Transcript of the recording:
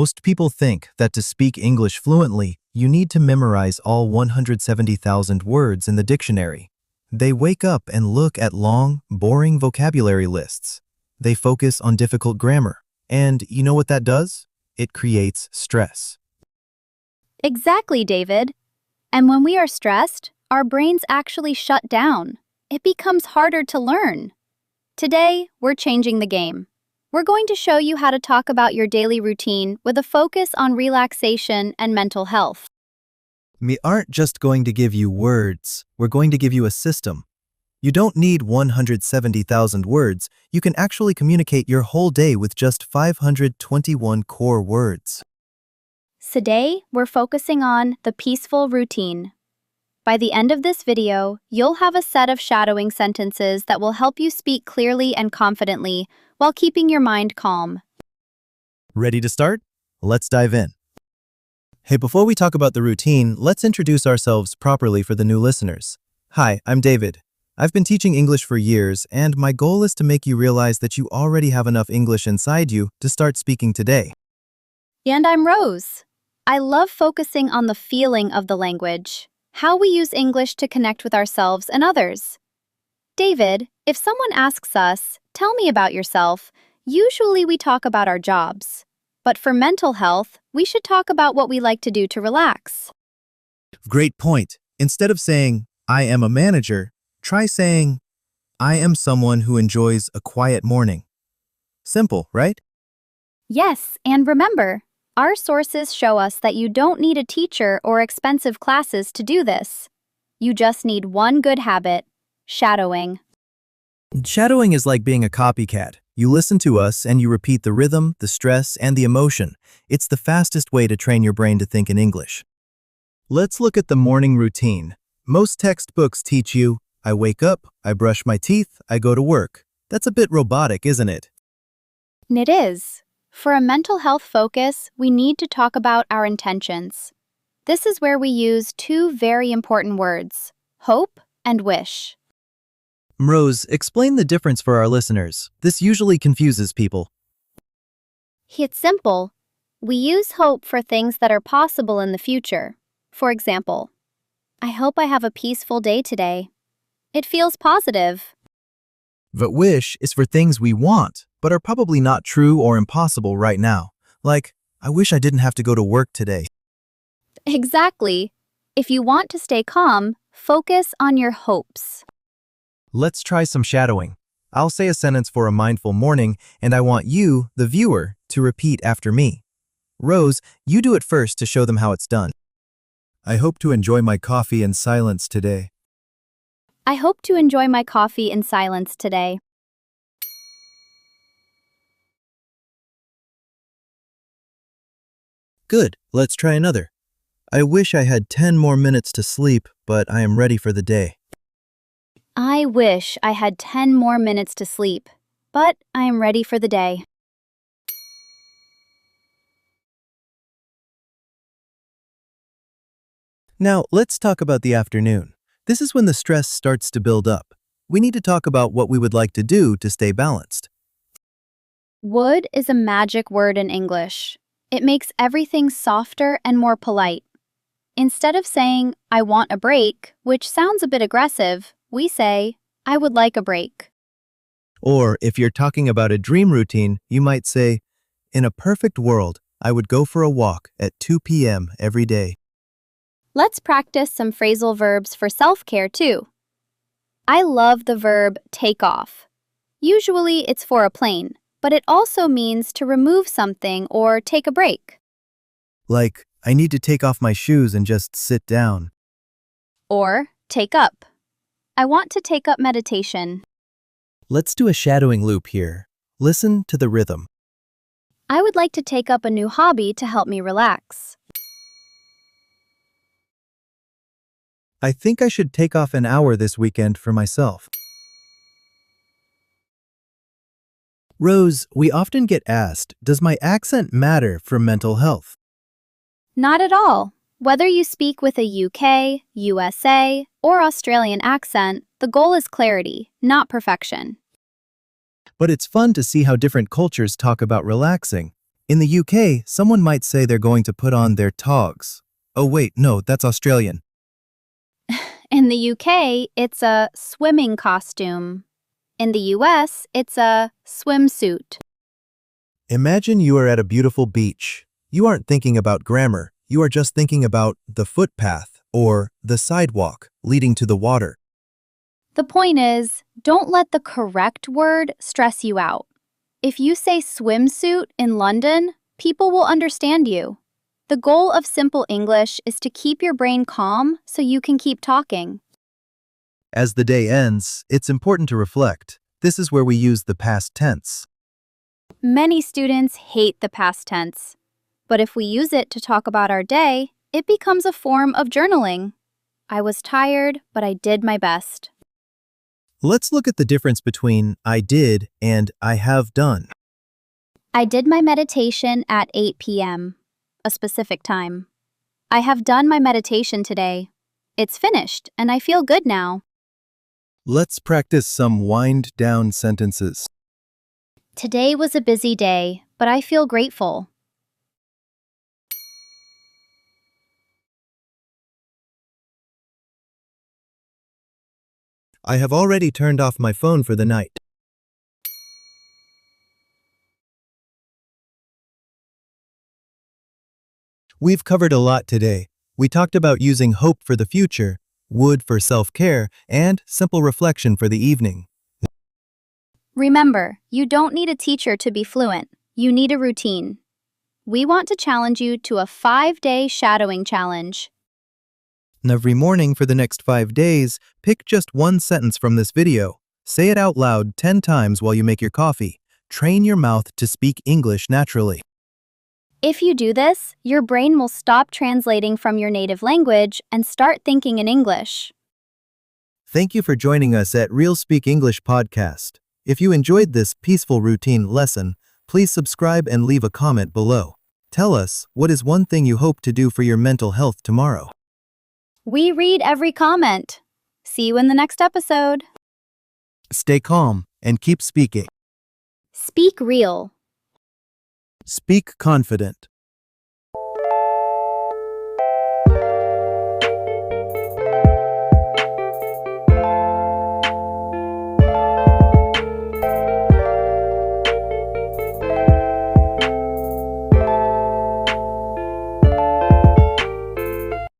Most people think that to speak English fluently, you need to memorize all 170,000 words in the dictionary. They wake up and look at long, boring vocabulary lists. They focus on difficult grammar. And you know what that does? It creates stress. Exactly, David. And when we are stressed, our brains actually shut down. It becomes harder to learn. Today, we're changing the game. We're going to show you how to talk about your daily routine with a focus on relaxation and mental health. We aren't just going to give you words, we're going to give you a system. You don't need 170,000 words, you can actually communicate your whole day with just 521 core words. Today, we're focusing on the peaceful routine. By the end of this video, you'll have a set of shadowing sentences that will help you speak clearly and confidently while keeping your mind calm. Ready to start? Let's dive in. Hey, before we talk about the routine, let's introduce ourselves properly for the new listeners. Hi, I'm David. I've been teaching English for years, and my goal is to make you realize that you already have enough English inside you to start speaking today. And I'm Rose. I love focusing on the feeling of the language, how we use English to connect with ourselves and others. David, if someone asks us, "Tell me about yourself," usually we talk about our jobs. But for mental health, we should talk about what we like to do to relax. Great point. Instead of saying, I am a manager, try saying, I am someone who enjoys a quiet morning. Simple, right? Yes, and remember, our sources show us that you don't need a teacher or expensive classes to do this. You just need one good habit: shadowing. Shadowing is like being a copycat. You listen to us and you repeat the rhythm, the stress, and the emotion. It's the fastest way to train your brain to think in English. Let's look at the morning routine. Most textbooks teach you, I wake up, I brush my teeth, I go to work. That's a bit robotic, isn't it? It is. For a mental health focus, we need to talk about our intentions. This is where we use two very important words: hope and wish. Rose, explain the difference for our listeners. This usually confuses people. It's simple. We use hope for things that are possible in the future. For example, I hope I have a peaceful day today. It feels positive. But wish is for things we want, but are probably not true or impossible right now. Like, I wish I didn't have to go to work today. Exactly. If you want to stay calm, focus on your hopes. Let's try some shadowing. I'll say a sentence for a mindful morning, and I want you, the viewer, to repeat after me. Rose, you do it first to show them how it's done. I hope to enjoy my coffee in silence today. I hope to enjoy my coffee in silence today. Good, let's try another. I wish I had 10 more minutes to sleep, but I am ready for the day. I wish I had 10 more minutes to sleep, but I am ready for the day. Now, let's talk about the afternoon. This is when the stress starts to build up. We need to talk about what we would like to do to stay balanced. Would is a magic word in English. It makes everything softer and more polite. Instead of saying, I want a break, which sounds a bit aggressive, we say, I would like a break. Or if you're talking about a dream routine, you might say, in a perfect world, I would go for a walk at 2 p.m. every day. Let's practice some phrasal verbs for self-care too. I love the verb take off. Usually it's for a plane, but it also means to remove something or take a break. Like, I need to take off my shoes and just sit down. Or take up. I want to take up meditation. Let's do a shadowing loop here. Listen to the rhythm. I would like to take up a new hobby to help me relax. I think I should take off an hour this weekend for myself. Rose, we often get asked, does my accent matter for mental health? Not at all. Whether you speak with a UK, USA, or Australian accent, the goal is clarity, not perfection. But it's fun to see how different cultures talk about relaxing. In the UK, someone might say they're going to put on their togs. Oh wait, no, that's Australian. In the UK, it's a swimming costume. In the US, it's a swimsuit. Imagine you are at a beautiful beach. You aren't thinking about grammar, you are just thinking about the footpath or the sidewalk leading to the water. The point is, don't let the correct word stress you out. If you say swimsuit in London, people will understand you. The goal of simple English is to keep your brain calm so you can keep talking. As the day ends, it's important to reflect. This is where we use the past tense. Many students hate the past tense, but if we use it to talk about our day, it becomes a form of journaling. I was tired, but I did my best. Let's look at the difference between I did and I have done. I did my meditation at 8 p.m., a specific time. I have done my meditation today. It's finished, and I feel good now. Let's practice some wind-down sentences. Today was a busy day, but I feel grateful. I have already turned off my phone for the night. We've covered a lot today. We talked about using hope for the future, would for self-care, and simple reflection for the evening. Remember, you don't need a teacher to be fluent. You need a routine. We want to challenge you to a 5-day shadowing challenge. And every morning for the next 5 days, pick just one sentence from this video. Say it out loud 10 times while you make your coffee. Train your mouth to speak English naturally. If you do this, your brain will stop translating from your native language and start thinking in English. Thank you for joining us at RealSpeak English Podcast. If you enjoyed this peaceful routine lesson, please subscribe and leave a comment below. Tell us, what is one thing you hope to do for your mental health tomorrow? We read every comment. See you in the next episode. Stay calm and keep speaking. Speak real. Speak confident.